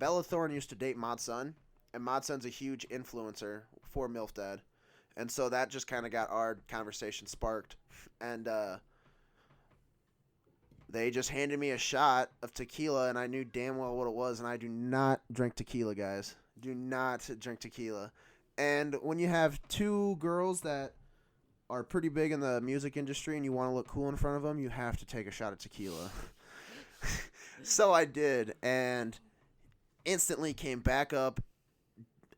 Bella Thorne used to date Mod Sun, and Mod Sun's a huge influencer for MILF Dad. And so that just kind of got our conversation sparked. And they just handed me a shot of tequila, and I knew damn well what it was, and I do not drink tequila, guys. Do not drink tequila. And when you have two girls that are pretty big in the music industry and you want to look cool in front of them, you have to take a shot of tequila. So I did, and instantly came back up,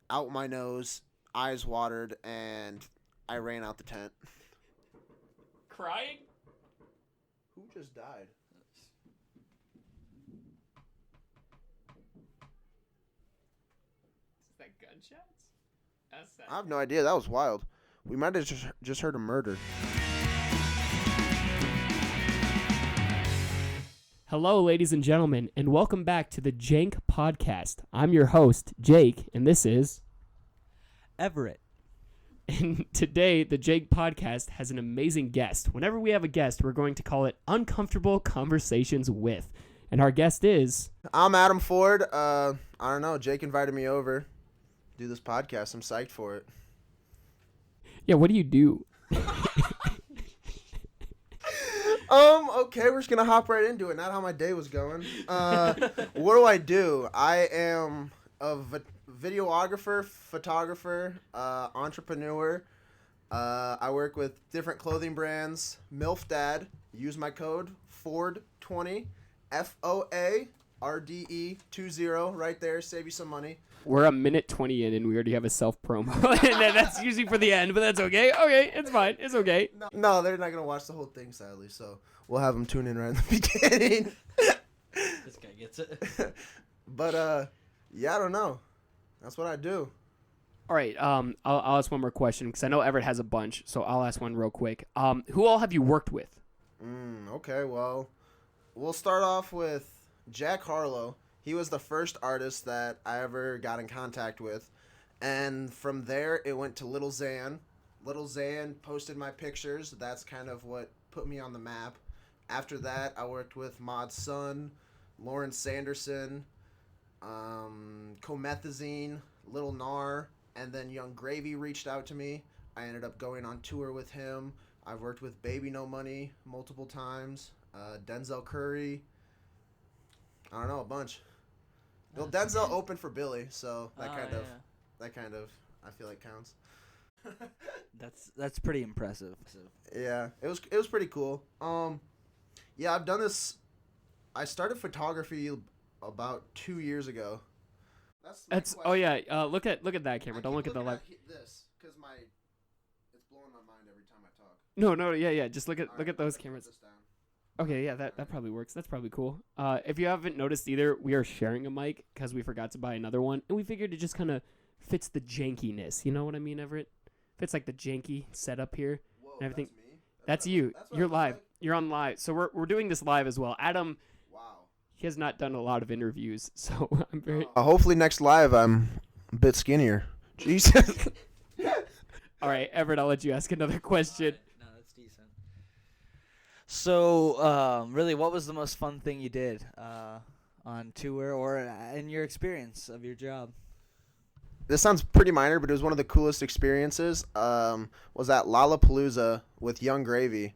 out my nose, eyes watered, and I ran out the tent. Crying? Who just died? Is that gunshots? That's sad. I have no idea. That was wild. We might have just heard a murder. Hello, ladies and gentlemen, and welcome back to the Jank podcast. I'm your host, Jake, and this is Everett. And today, the Jank podcast has an amazing guest. Whenever we have a guest, we're going to call it Uncomfortable Conversations With. And our guest is... I'm Adam Foarde. I don't know. Jake invited me over to do this podcast. I'm psyched for it. Yeah, what do you do? Okay, we're just going to hop right into it. Not how my day was going. What do? I am a videographer, photographer, entrepreneur. I work with different clothing brands. MILF Dad. Use my code FOARDE20. FOARDE20 right there. Save you some money. We're a minute 20 in, and we already have a self-promo. And that's usually for the end, but that's okay. Okay, it's fine. It's okay. No, they're not going to watch the whole thing, sadly, so we'll have them tune in right in the beginning. This guy gets it. But, yeah, I don't know. That's what I do. All right, I'll ask one more question, because I know Everett has a bunch, so I'll ask one real quick. Who all have you worked with? Okay, well, we'll start off with Jack Harlow. He was the first artist that I ever got in contact with. And from there, it went to Little Xan. Little Xan posted my pictures. That's kind of what put me on the map. After that, I worked with Mod Sun, Lauren Sanderson, Comethazine, Little Nar, and then Young Gravy reached out to me. I ended up going on tour with him. I've worked with Baby No Money multiple times. Denzel Curry. I don't know, a bunch. Well, Denzel opened for Billie, so that kind of I feel like counts. That's pretty impressive. Yeah, it was pretty cool. Yeah, I've done this. I started photography about 2 years ago. That's oh yeah. Look at that camera. Don't look at the left. This because it's blowing my mind every time I talk. No, yeah. Just look at those cameras. Okay, yeah, that probably works. That's probably cool. If you haven't noticed either, we are sharing a mic because we forgot to buy another one, and we figured it just kind of fits the jankiness. You know what I mean, Everett? Fits like the janky setup here. Whoa, and everything. That's me? That's you. You're live. Like? You're on live. So we're doing this live as well. Adam. Wow. He has not done a lot of interviews, so I'm very. Hopefully next live I'm a bit skinnier. Jesus. All right, Everett, I'll let you ask another question. No, that's decent. So, really, what was the most fun thing you did on tour or in your experience of your job? This sounds pretty minor, but it was one of the coolest experiences. Was at Lollapalooza with Young Gravy,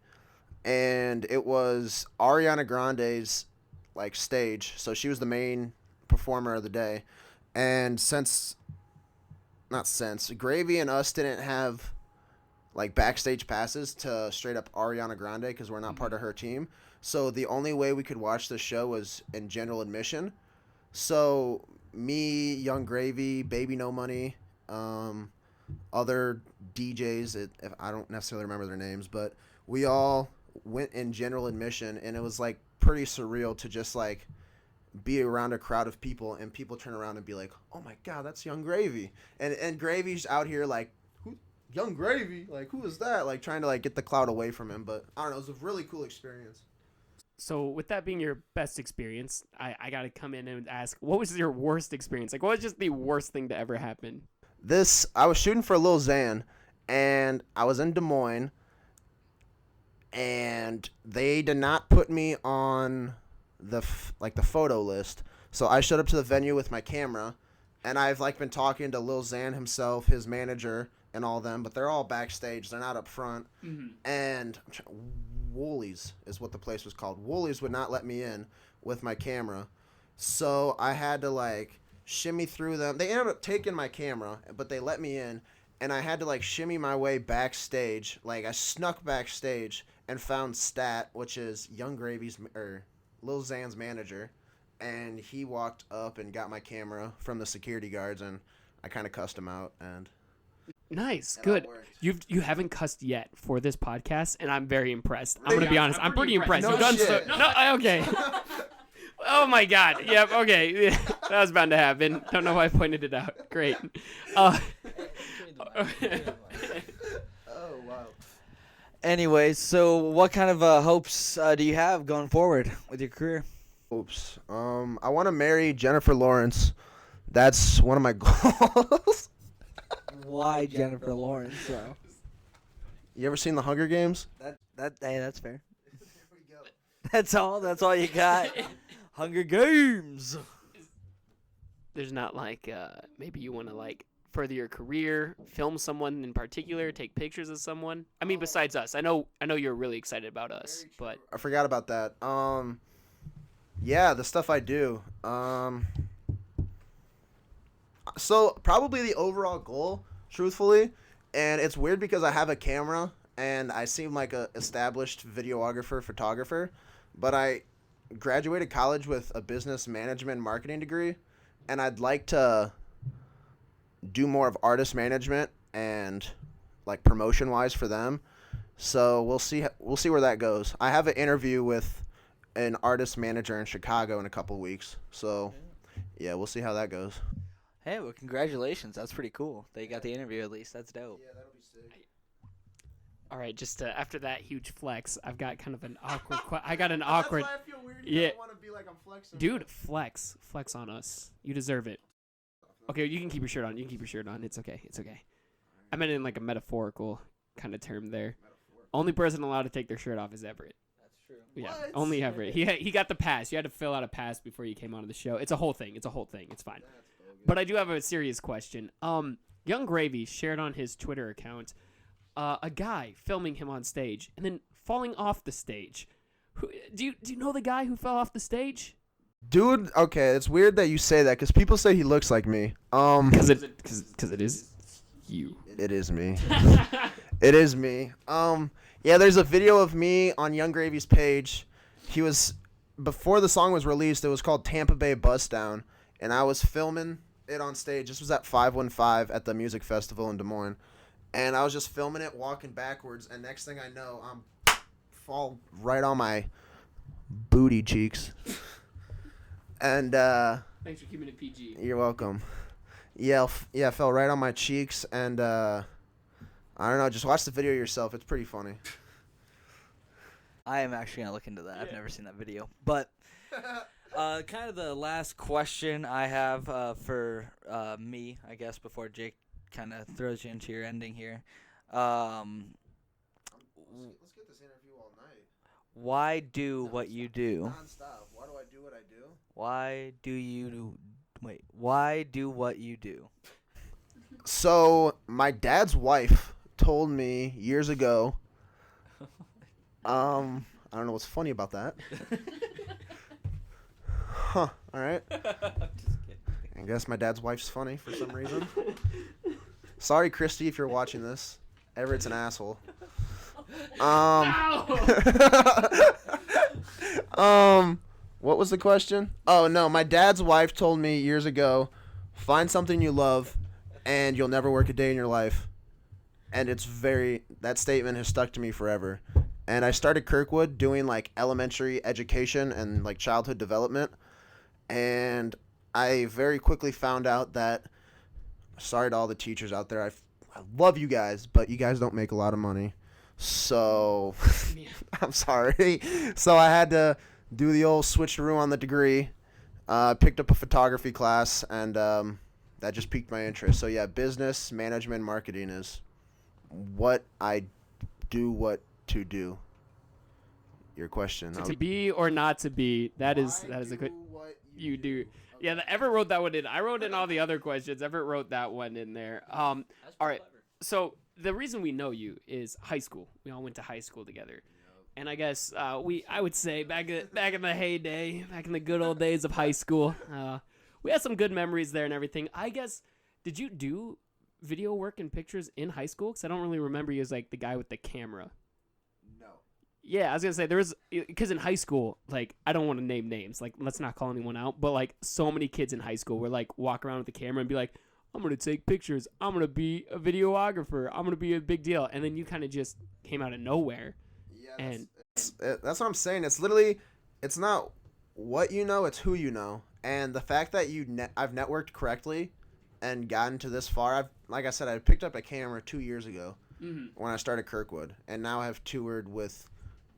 and it was Ariana Grande's stage. So she was the main performer of the day, and Gravy and us didn't have backstage passes to straight up Ariana Grande because we're not part of her team. So the only way we could watch the show was in general admission. So me, Young Gravy, Baby No Money, other DJs, if I don't necessarily remember their names, but we all went in general admission, and it was pretty surreal to just be around a crowd of people, and people turn around and be like, "Oh my God, that's Young Gravy," and Gravy's out here who, Young Gravy, who is that? Trying to get the cloud away from him, but I don't know, it was a really cool experience. So with that being your best experience, I got to come in and ask, what was your worst experience? What was just the worst thing to ever happen? I was shooting for Lil Xan, and I was in Des Moines, and they did not put me on the photo list. So I showed up to the venue with my camera, and I've like been talking to Lil Xan himself, his manager, and all them, but they're all backstage. They're not up front. And Woolies is what the place was called. Woolies would not let me in with my camera, so I had to like shimmy through them. They ended up taking my camera, but they let me in, and I had to like shimmy my way backstage. Like I snuck backstage and found Stat, which is Young Gravy's or Lil Xan's manager, and he walked up and got my camera from the security guards, and I kind of cussed him out. And nice, good. You haven't cussed yet for this podcast, and I'm very impressed. I'm gonna be honest. I'm pretty impressed. No You've done shit. okay. Oh my God. Yep. Okay. That was bound to happen. Don't know why I pointed it out. Great. Oh wow. Anyways, so what kind of hopes do you have going forward with your career? Oops. I want to marry Jennifer Lawrence. That's one of my goals. Why Jennifer Lawrence? You ever seen The Hunger Games? Hey, that's fair. That's all you got. Hunger Games. There's not like maybe you want to like further your career, film someone in particular, take pictures of someone. I mean, besides us, I know you're really excited about us, but I forgot about that. Yeah, the stuff I do. So probably the overall goal, truthfully, and it's weird because I have a camera and I seem like a established videographer, photographer, but I graduated college with a business management marketing degree, and I'd like to do more of artist management and like promotion wise for them. So we'll see where that goes. I have an interview with an artist manager in Chicago in a couple weeks. So yeah, we'll see how that goes. Hey, well, congratulations. That's pretty cool. That you got the interview at least. That's dope. Yeah, that'll be sick. all right, just after that huge flex, I've got kind of an awkward I got an awkward That's why I feel weird. Yeah. I don't want to be like I'm flexing. Dude, flex on us. You deserve it. Okay, you can keep your shirt on. It's okay. I meant in like a metaphorical kind of term there. Only person allowed to take their shirt off is Everett. That's true. Yeah, What? only Everett. He got the pass. You had to fill out a pass before you came onto the show. It's a whole thing. It's fine. But I do have a serious question. Young Gravy shared on his Twitter account a guy filming him on stage and then falling off the stage. Do you know the guy who fell off the stage? Dude, okay, it's weird that you say that because people say he looks like me. Because it is you. It is me. It is me. Yeah, there's a video of me on Young Gravy's page. He was, before the song was released, it was called Tampa Bay Bust Down, and I was filming it on stage. This was at 515 at the music festival in Des Moines, and I was just filming it, walking backwards, and next thing I know, I'm fall right on my booty cheeks. And Thanks for keeping it PG. you're welcome. Yeah, I fell right on my cheeks, and I don't know. Just watch the video yourself. It's pretty funny. I am actually going to look into that. I've never seen that video. But kind of the last question I have for me, I guess, before Jake kind of throws you into your ending here. Let's get this interview all night. Why do what you do? Non-stop. Why do I do what I do? Why do what you do? So my dad's wife told me years ago. I don't know what's funny about that. Huh. All right. I guess my dad's wife's funny for some reason. Sorry, Christy, if you're watching this. Everett's an asshole. What was the question? Oh no, my dad's wife told me years ago, find something you love, and you'll never work a day in your life. And that statement has stuck to me forever. And I started Kirkwood doing like elementary education and like childhood development. And I very quickly found out that, sorry to all the teachers out there, I love you guys, but you guys don't make a lot of money. So, I'm sorry. So I had to do the old switcheroo on the degree. Picked up a photography class, and that just piqued my interest. So yeah, business, management, marketing is what I do, what to do. Your question. To be or not to be, that is a good. What You do. Yeah, Everett wrote that one in. I wrote in all the other questions. Everett wrote that one in there. All right. So the reason we know you is high school. We all went to high school together. And I guess I would say back in the heyday, back in the good old days of high school, we had some good memories there and everything. I guess, did you do video work and pictures in high school? Because I don't really remember you as like the guy with the camera. No. Yeah, I was gonna say there was, because in high school, like, I don't want to name names, like, let's not call anyone out, but like so many kids in high school were like walk around with the camera and be like, I'm gonna take pictures, I'm gonna be a videographer, I'm gonna be a big deal, and then you kind of just came out of nowhere. Yeah, that's what I'm saying. It's literally, it's not what you know, it's who you know. And the fact that I've networked correctly and gotten to this far. Like I said, I picked up a camera 2 years ago when I started Kirkwood, and now I've toured with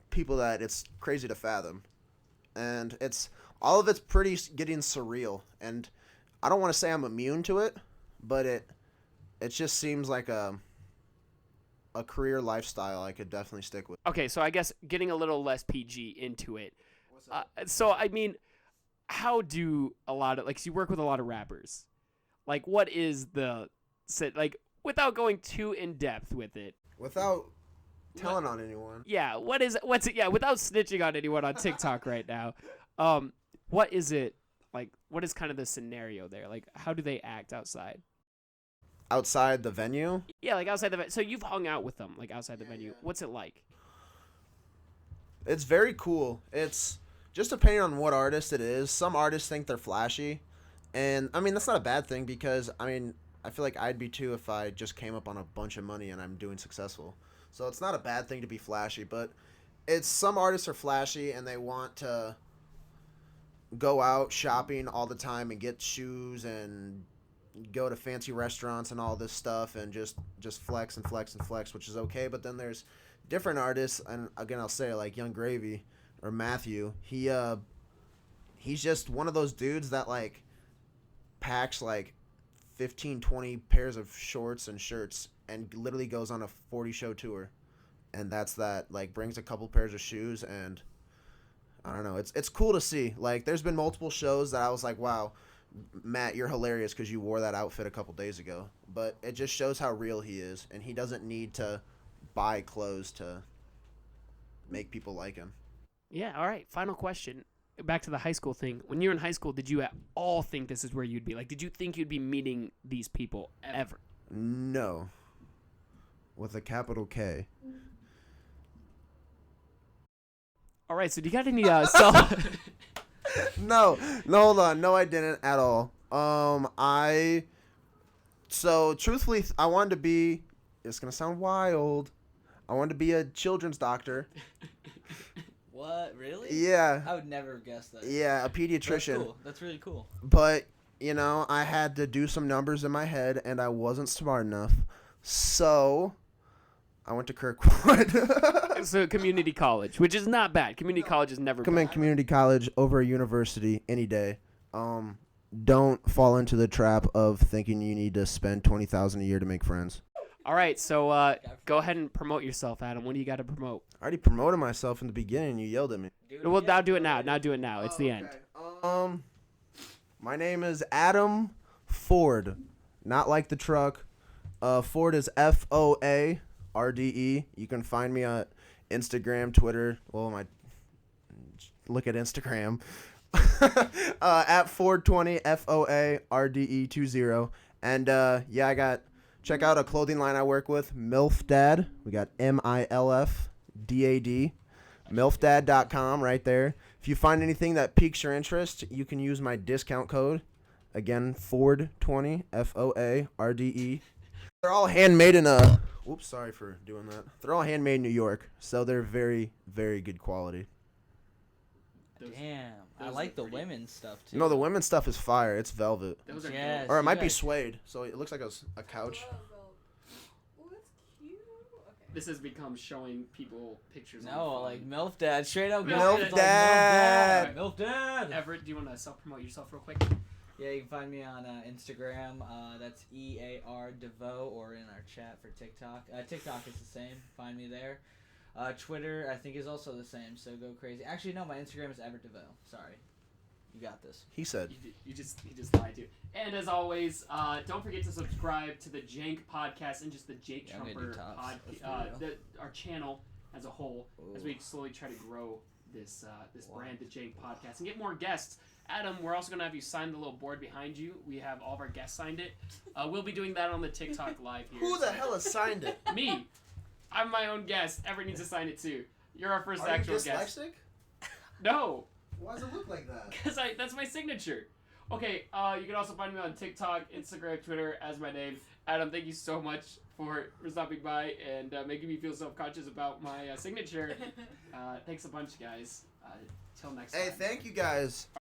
people that it's crazy to fathom. And all of it's pretty getting surreal. And I don't want to say I'm immune to it, but it just seems like a career lifestyle I could definitely stick with. Okay, so I guess getting a little less PG into it. So, I mean, how do a lot of, like, 'cause you work with a lot of rappers. Like, what is like, without going too in depth with it. Without telling on anyone. Yeah, what's it, yeah, without snitching on anyone on TikTok right now. What is it, like, what is kind of the scenario there? Like, how do they act outside? Outside the venue? Yeah, like outside the venue. So you've hung out with them, like outside the venue. Yeah. What's it like? It's very cool. It's just depending on what artist it is. Some artists think they're flashy. And, I mean, that's not a bad thing because, I mean, I feel like I'd be too if I just came up on a bunch of money and I'm doing successful. So it's not a bad thing to be flashy, but some artists are flashy and they want to go out shopping all the time and get shoes and go to fancy restaurants and all this stuff and just flex and flex and flex, which is okay. But then there's different artists, and again I'll say like Young Gravy or Matthew. He's just one of those dudes that like packs like 15-20 pairs of shorts and shirts and literally goes on a 40 show tour, and that's that. Like, brings a couple pairs of shoes, and I don't know, it's cool to see. Like, there's been multiple shows that I was like, wow, Matt, you're hilarious because you wore that outfit a couple days ago. But it just shows how real he is, and he doesn't need to buy clothes to make people like him. Yeah, all right. Final question. Back to the high school thing. When you were in high school, did you at all think this is where you'd be? Like, did you think you'd be meeting these people ever? No. With a capital K. All right, so do you got any No, hold on. No, I didn't at all. So truthfully, I wanted to be, it's going to sound wild, I wanted to be a children's doctor. What? Really? Yeah. I would never have guessed that. Yeah, a pediatrician. That's cool. That's really cool. But, you know, I had to do some numbers in my head, and I wasn't smart enough. So I went to Kirkwood. So community college, which is not bad. Community college is never bad. Community college over a university any day. Don't fall into the trap of thinking you need to spend $20,000 a year to make friends. All right, so go ahead and promote yourself, Adam. What do you got to promote? I already promoted myself in the beginning. You yelled at me. Well, now do it now. Now do it now. It's the end. My name is Adam Foarde, not like the truck. Foarde is Foarde. You can find me on Instagram, Twitter. Well, look at Instagram. At Foarde20, Foarde20. And yeah, check out a clothing line I work with, MILF Dad. We got MILFDAD. MILFDad.com right there. If you find anything that piques your interest, you can use my discount code. Again, Foarde20, Foarde. They're all handmade in Oops, sorry for doing that. They're all handmade in New York, so they're very, very good quality. Damn, I like the women's stuff too. No, the women's stuff is fire. It's velvet. Those are yes, or it might be suede, so it looks like a couch. Oh, that's cute. Okay. This has become showing people pictures. No, like MILF Dad, straight up MILF Dad. MILF Dad. Everett, do you want to self-promote yourself real quick? Yeah, you can find me on Instagram. That's EAR Devo, or in our chat for TikTok. TikTok is the same. Find me there. Twitter, I think, is also the same, so go crazy. Actually, no, my Instagram is Everett Devo. Sorry. You got this. He said. You just lied to. And as always, don't forget to subscribe to the Jank podcast and just the Jake I'm gonna do Truemper tops. Let's be real. our channel as a whole, as Ooh. we slowly try to grow this brand, the Jank podcast, and get more guests. Adam, we're also gonna have you sign the little board behind you. We have all of our guests signed it. We'll be doing that on the TikTok live here. Who the hell has signed it? Me. I'm my own guest. Everyone needs to sign it too. You're our first Are actual you guest. dyslexic? No. Why does it look like that? Because that's my signature. Okay, you can also find me on TikTok, Instagram, Twitter as my name. Adam, thank you so much for stopping by and making me feel self-conscious about my signature. Thanks a bunch, guys. Till next time. Hey, thank you guys.